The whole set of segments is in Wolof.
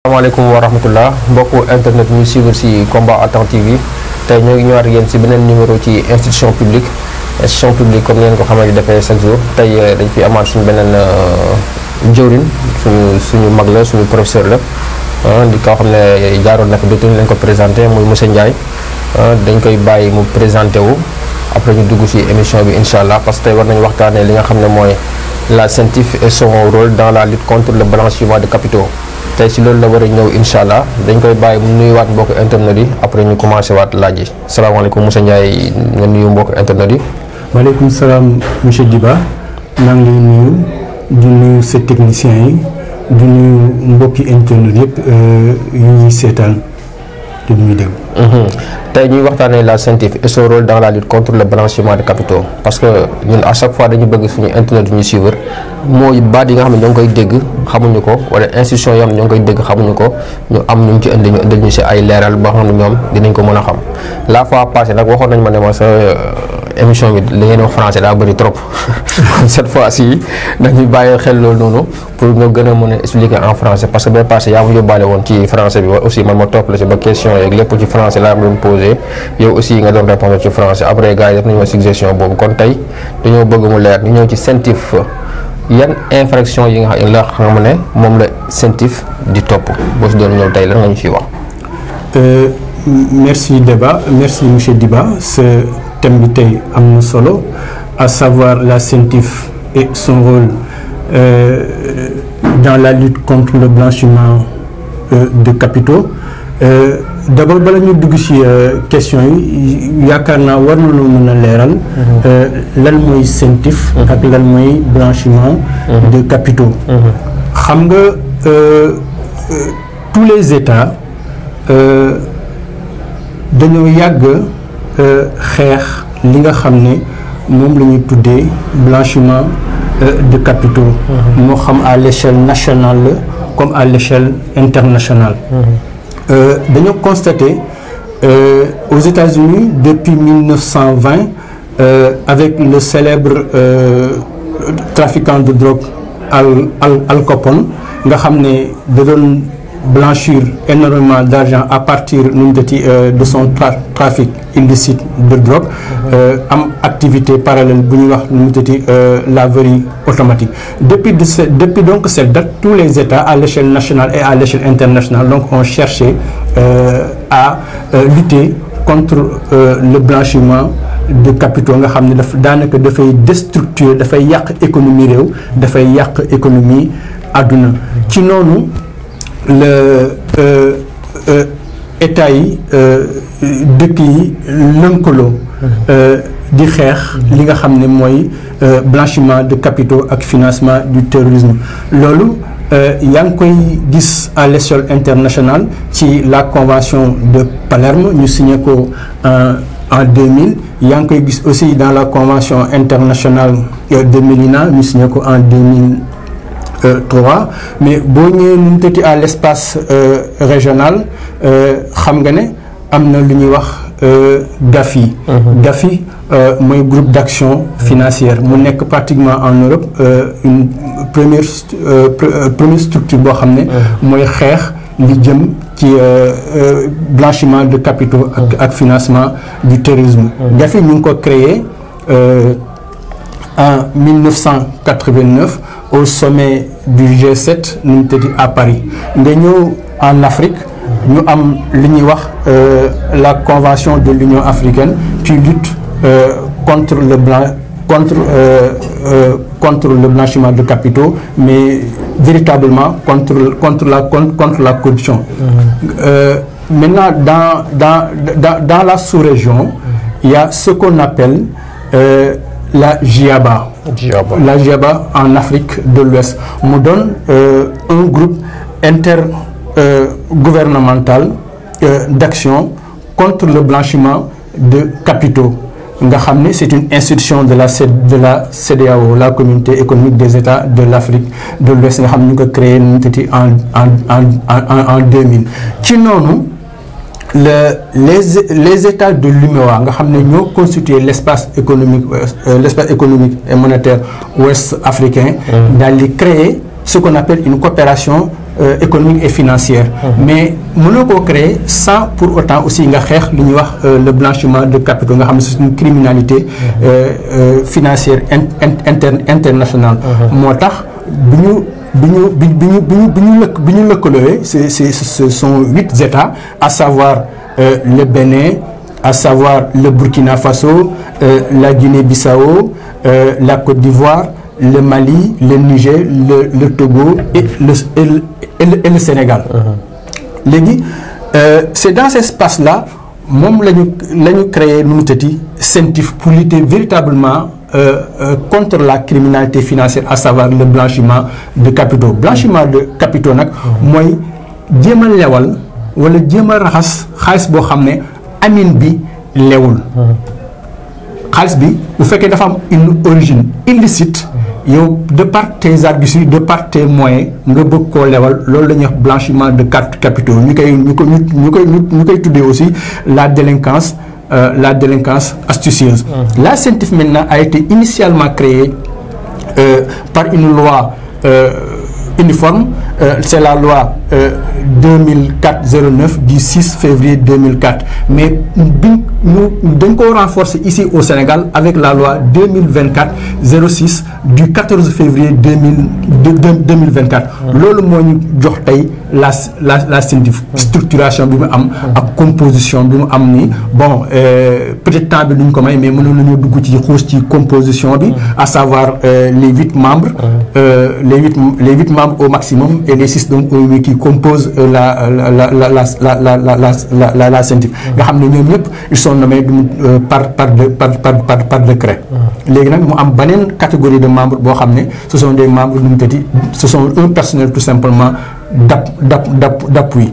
asalaamaaleykum wa rahmatullah mbokku internet ñu suivre ci Combat Attentive yi tey ñoo ngi ñëwaat ak yéen ci beneen numéro ci institution publique comme ngeen ko xamante defee chaque jour tey dañ fi amaat suñu beneen jëwrin suñu mag la suñu professeur la di koo xam ne jaaroon na fi dootuñu leen ko présenté muy monsieur Ndiaye dañ koy bàyyi mu présenté wu après ñu dugg ci émission bi incha allah parce que tey war nañu waxtaanee li nga xam ne mooy la CENTIF et son rôle dans la lutte contre le blanchiment de capitaux. tey si loolu la war a ñëw incha allah dañ koy bàyyi mu nuyuwaat mbokk internet yi après ñu commencé waat laaj yi salaamaaleykum monsieur Ndiaye nga nuyu mbokk internet yi. waaleykum salaam monsieur Diba maa ngi lay nuyu di nuyu sa technicien yi di nuyu mbokki internet yëpp yu ñuy seetaan te ñuy déglu. tey ñuy waxtaanee la CENTIF et son rôle dans la lutte contre le blanchiment de capitaux parce que ñun à chaque fois dañu bëgg suñu internet yu ñuy suivre mooy baat yi nga xam ne ñoo ngi koy dégg xamuñu ko wala institution yoo xam ne ñoo ngi koy dégg xamuñu ko ñu am ñu ci indi ñu indil ñu si ay leeral ba xam ne ñoom dinañ ko mën a xam la fois passée nag waxoon nañ ma ne ma sa émission bi li ngeen wax français daa bëri trop cette fois ci dañuy bàyyi xel loolu noonu pour nga gën a mën a expliquer en français parce que bee passé yaa ma yóbbaale woon ci français bi aussi man ma topp la si ba question yeeg lépp ci français laa doon posé yow aussi nga doon répondre ci français après gars yi def nañu ma suggestion boobu kon tey dañoo bëgg mu leer ñu ñëw ci CENTIF yan infraction yi nga xam ne moom la CENTIF di topp boo si doon ñëw tey lan nga ñu ciy wax. merci Déba merci monsieur Diba ce thème bi tey am na solo à savoir la CENTIF et son rôle dans la lutte contre le blanchiment de capitaux. D'abord bala ñu dugg ci question yi yaakaar naa war nañoo mën a leeral lan mooy CENTIF ak lan mooy blanchiment de capitaux. xam nga tous les États dañoo yàgg xeex li nga xam ne moom la ñuy tuddee blanchiment de capitaux moo xam à l'échelle nationale la comme à l'échelle internationale. dañoo constaté aux États-Unis depuis 1920 avec le célèbre trafiquant de drogue Al Capone nga xam ne da doon blanchir énormément d'argent à partir de son trafic illicite de drogue am activité parallèle bu ñuy wax laverie automatique depuis donc cette date tous les États à l'échelle nationale et à l'échelle internationale donc ont cherché à lutter contre le blanchiment de capitaux nga xam ne daanaka dafay déstructurer dafay yàq économie réew dafay yàq économie àdduna ci noonu le état yi dëkk yi lënkaloo di xeex li nga xam ne mooy blanchiment de capitaux ak financement du terrorisme loolu yaa ngi koy gis à l'échelle internationale ci la convention de Palerme ñu signé ko en 2000 yaa ngi koy gis aussi dans la convention internationale de Médina ñu signé ko en 2003 mais boo ñëwee nu mu tëti à l'espace régional xam nga ne am na lu ñuy wax GAFI. GAFI mooy groupe d'action financière mu nekk pratiquement en Europe une première structure boo xam ne mooy xeex li jëm ci blanchiment de capitaux ak financement du terrorisme. GAFI ñu ngi ko créé en 1989 au sommet du G7 nu mu tëddi à Paris nga ñëw en Afrique ñu am li ñuy wax la convention de l'Union africaine qui lutte contre le blanchiment de capitaux mais véritablement contre la corruption. Maintenant dans la sous-région il y a ce qu'on appelle la GIABA. La GIABA en Afrique de l'Ouest mu donne un groupe intergouvernemental d'action contre le blanchiment de capitaux nga xam ne c'est une institution de la CEDEAO la communauté économique des États de l'Afrique de l'Ouest nga xam ne ñu ko créé en 2000 ci noonu les États de l'UMOA nga xam ne ñoo constitué l'espace économique et monétaire ouest africain daal di créer ce qu'on appelle une coopération économique et financière. Mais mënoo koo créer sans pour autant aussi nga xeex li ñuy wax le blanchiment de capitaux nga xam ne c'est une criminalité financière internationale. moo tax bi ñu lëkkaloo ce sont 8 États, à savoir le Bénin, à savoir le Burkina Faso, la Guinée-Bissau, la Côte d'Ivoire, le Mali, le Niger, le Togo et le Sénégal. Léegi c'est dans cet espace-là moom la ñu créé nu mu tëddi CENTIF pour lutter véritablement contre la criminalité financière, à savoir le blanchiment de capitaux. Blanchiment de capitaux nag mooy jéem a lewal wala jéem a raxas xaalis boo xam ne amin bi lewul. xaalis bi bu fekkee dafa am une origine illicite, yow de par tes arguties, de par tes moyens nga bëgg koo lewal, loolu la ñuy wax blanchiment de capitaux. ñu koy tuddee aussi la délinquance astucieuse. La CENTIF maintenant a été initialement créée par une loi uniforme, c'est la loi 2004-09 du 6 février 2004. Mais nous devons renforcer ici au Sénégal avec la loi 2024-06 du 14 février 2024. Lolo mo ñu jox tay la CENTIF structuration bi mu am ak composition bi mu am ni bon peut-être temps bi duñ ko may mais mënon nañu dugg ci xoss ci composition bi, à savoir les 8 membres les 8 membres au maximum et les 6 donc qui composent la CENTIF nga xam ne ñoom ñëpp ils sont nommés par décret. Léegi nag mu am beneen catégorie de membres boo xam ne ce sont des membres nu mu tëddi, ce sont un personnel tout simplement d'appui.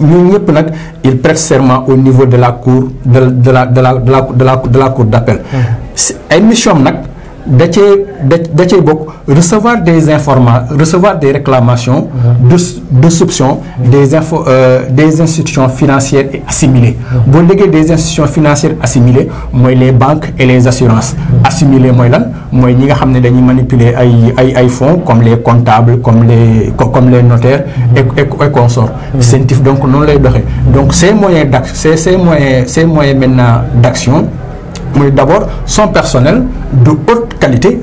ñun ñëpp nag ils prêtent serment au niveau de la cour de la cour d'appel. ay mission nag da cee bokk recevoir des informations, recevoir des réclamations de soupçons des institutions financières et assimilées. Boo déggee des institutions financières assimilées mooy les banques et les assurances. Assimilées mooy lan mooy ñi nga xam ne dañuy manipuler ay fonds comme les comptables, comme les notaires et consorts. CENTIF donc noonu lay doxee. Donc ces moyens maintenant d'action. Mais d'abord son personnel de haute qualité.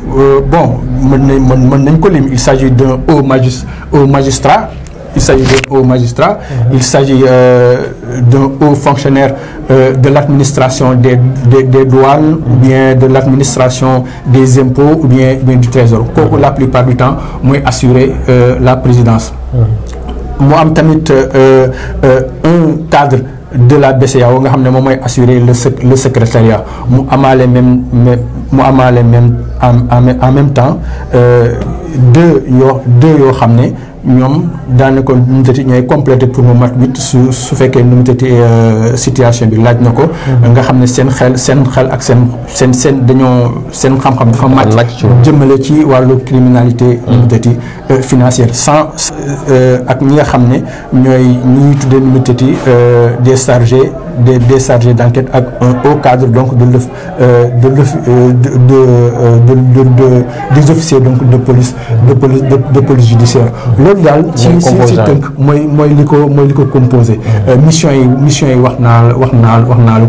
Il s'agit d'un haut magistrat, il s'agit d'un haut fonctionnaire de l'administration des douanes, ou bien de l'administration des impôts, ou bien du trésor. La plupart du temps moi assurer la présidence. Moi am tamit un cadre de la BCEAO nga xam ne moom mooy assurer le secrétariat, mu amaale même en même temps deux yoo xam ne ñoom daanaka nu mu tëddee ñooy complété pour mu mat 8 su fekkee nu mu tëddee situation bi laaj na ko. nga xam ne seen xel ak seen dañoo seen xam-xam dafa màcc jëmale ci wàllu criminalité nu mu tëddee financière sans ak ñi nga xam ne ñuy tuddee nu mu tëddee des chargés d'enquête ak un haut cadre donc des officiers donc de police judiciaire. Loolu daal ci tënk mooy li ko composé. mission yi wax naa la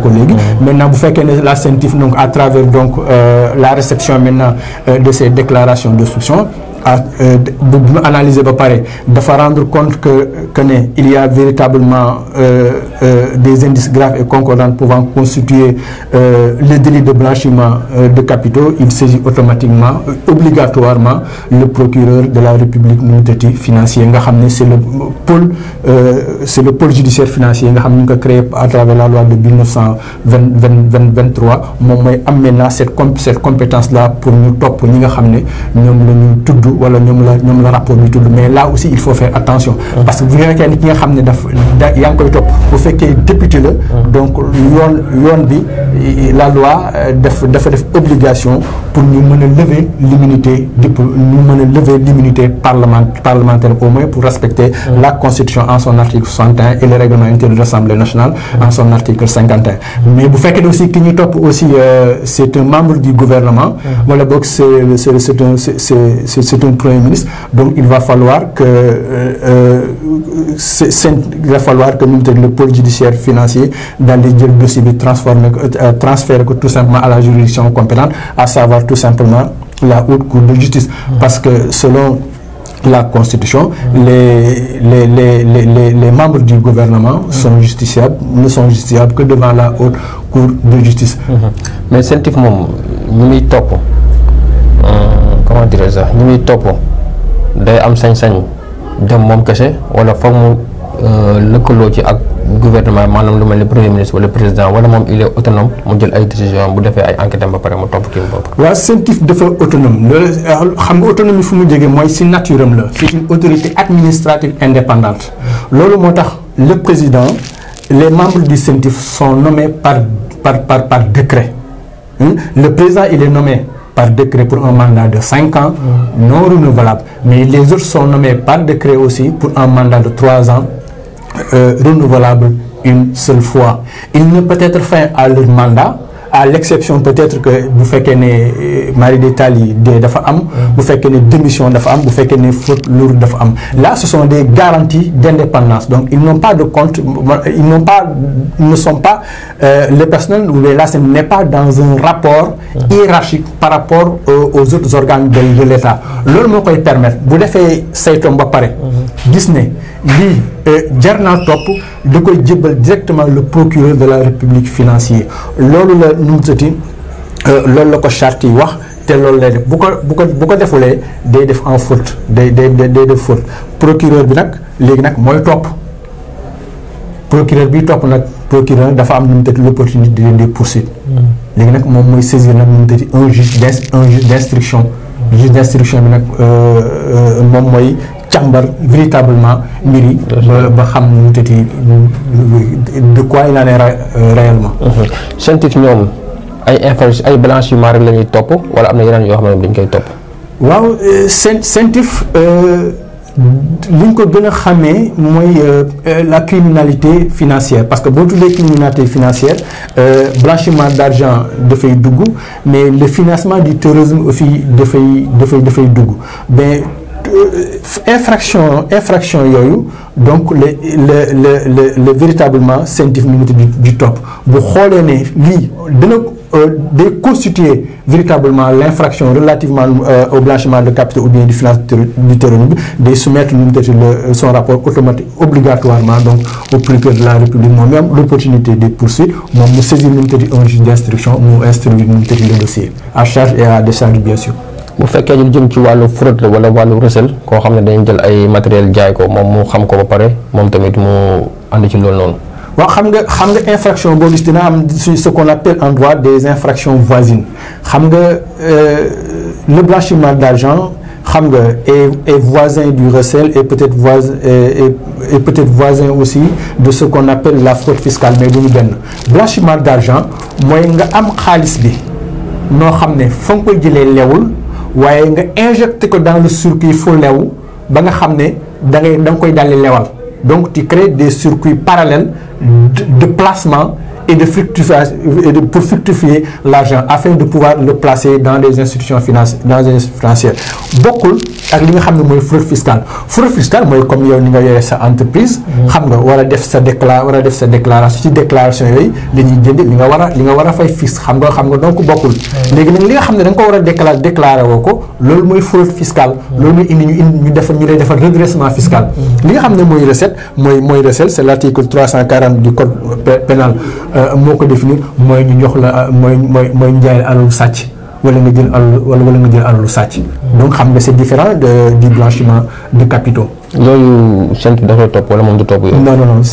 ko léegi. Maintenant bu fekkee ne la CENTIF donc à travers donc la réception maintenant de ces déclarations de soupçon bu analyser ba pare dafa rendre compte que ne il y a véritablement des indices graves et concordants pouvant constituer le délit de blanchiment de capitaux. Il saisit automatiquement obligatoirement le procureur de la République nu financier nga xam ne c'est le pôle judiciaire financier nga xam ne ñu ko créé à travers la loi de 1923 moom mooy am maintenant cette compétence là pour ñu topp ñi nga xam ne ñoom la ñu tudd wala ñoom la rapport bi tudd. Mais là aussi il faut faire attention parce que bu fekkee ni ki nga xam ne yaa ngi koy topp bu fekkee député la donc yoon bi la loi dafa def obligation pour ñu mën a lever l'immunité parlementaire au moins pour respecter la Constitution en son article 61 et le règlement intérieur de l'Assemblée nationale en son article 51. Mais bu fekkee aussi ki ñu topp aussi c'est un membre du gouvernement wala boog c'est c'est un premier ministre, donc il va falloir que le pôle judiciaire financier dans les dossiers bi transférer tout simplement à la juridiction compétente, à savoir tout simplement la haute cour de justice, parce que selon la Constitution, les membres du gouvernement ne sont justiciables que devant la haute cour de justice. Mais CENTIF moom ñu muy topp comment dirais-je ça ñu muy topp day am sañ-sañ dem moom kese wala foog mu lëkkaloo ci ak gouvernement maanaam lu mel ni premier ministre wala président, wala moom il est autonome mu jël ay décision bu defee ay enquête ba pare mu topp kii bopp. waaw CENTIF dafa autonome loolu xam nga autonomie fu mu jógee mooy si nature am la. c'est une autorité administrative indépendante. loolu moo tax le président, les membres du CENTIF sont nommés par décret. Le président il est nommé par décret pour un mandat de 5 ans non renouvelable, mais les autres sont nommés par décret aussi pour un mandat de 3 ans renouvelable une seule fois. Il ne peut être fin à leur mandat, à l'exception peut-être que vous faites que mari d'Italie dafa am, vous faites que démission dafa am, vous faites que faute lourde dafa am. Là, ce sont des garanties d'indépendance. Donc, ils n'ont pas de compte, ils ne sont pas les personnes où là, ce n'est pas dans un rapport hiérarchique par rapport aux autres organes de l'État. L'autre mot qui permet, vous devez faire ça Disney, lui, Jarna Top, de quoi directement le procureur de la République financier. Loolu la nu mu tëti loolu la ko charte yi wax te loolu lay def bu ko defulee day def en faute day def faute. Procureur bi nag léegi nag mooy topp procureur bi topp nag procureur dafa am nu mu tëti l'opportunité de poursuite. léegi nag moom mooy saisir nag nu mu tëti un juge d'instruction. Juge d'instruction bi nag moom mooy càmbar véritablement mbir yi ba xam nu tëti de quoi il en est réellement. CENTIF ñoom ay blanchiment rek la ñuy topp wala am na yeneen yoo xam ne dañ koy topp. waaw CENTIF li ñu ko gën a xamee mooy la criminalité financière, parce que boo tuddee criminalité financière blanchiment d'argent dafay dugg, mais le financement du terrorisme aussi dafay dugg. Mais infraction yooyu donc le véritablement CENTIF ministre du top bu xoolee ne lii dina day constituer véritablement l'infraction relativement au blanchiment de capitaux ou bien du financement du terrorisme, de soumettre son rapport automatique obligatoirement donc au procureur de la République. Moi-même l'opportunité de poursuivre, moi me saisir un juge d'instruction, mu instruire le dossier à charge et à décharge bien sûr. bu fekkee ñu jëm ci wàllu fraude wala wàllu recel koo xam ne dañu jël ay matériel jaay ko moom mu xam ko ba pare moom tamit mu ànd ci loolu noonu. waaw xam nga infraction boo gis dina am ce qu'on appelle en droit des infractions voisines. xam nga le blanchiment d'argent xam nga est voisin du recel et peut-être voisin aussi de ce qu'on appelle la fraude fiscale, mais duñu benn. Blanchiment d'argent mooy nga am xaalis bi noo xam ne fa nga koy jëlee lewul waaye nga injecté ko dans le circuit fu lew ba nga xam ne da nga koy daldi lewal. Donc tu crées des circuits parallèles de placement et pour fructifier l'argent afin de pouvoir le placer dans des institutions financières. Bokkul ak li nga xam ne mooy fraude fiscale. Fraude fiscale mooy comme yow ni nga yore sa entreprise. xam nga war a def sa déclaration ci déclaration yooyu dañuy jënd li nga war a fay fisc xam nga donc bokkul. léegi nag li nga xam ne da nga ko war a déclarer woo ko loolu mooy fraude fiscale. loolu mooy indi ñu lay defal redressement fiscal. li nga xam ne mooy recette mooy recette, c'est l'article 340 du code pénal moo ko définir mooy ñu jox la mooy ñu jaay alalu sàcc wala nga jël alalu sàcc. donc xam nga c'est différent du blanchiment de capitaux. yooyu CENTIF dafa topp wala moom du topp yooyu. Non,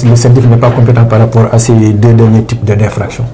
le CENTIF n'est pas compétent par rapport à ces deux derniers types d'infractions.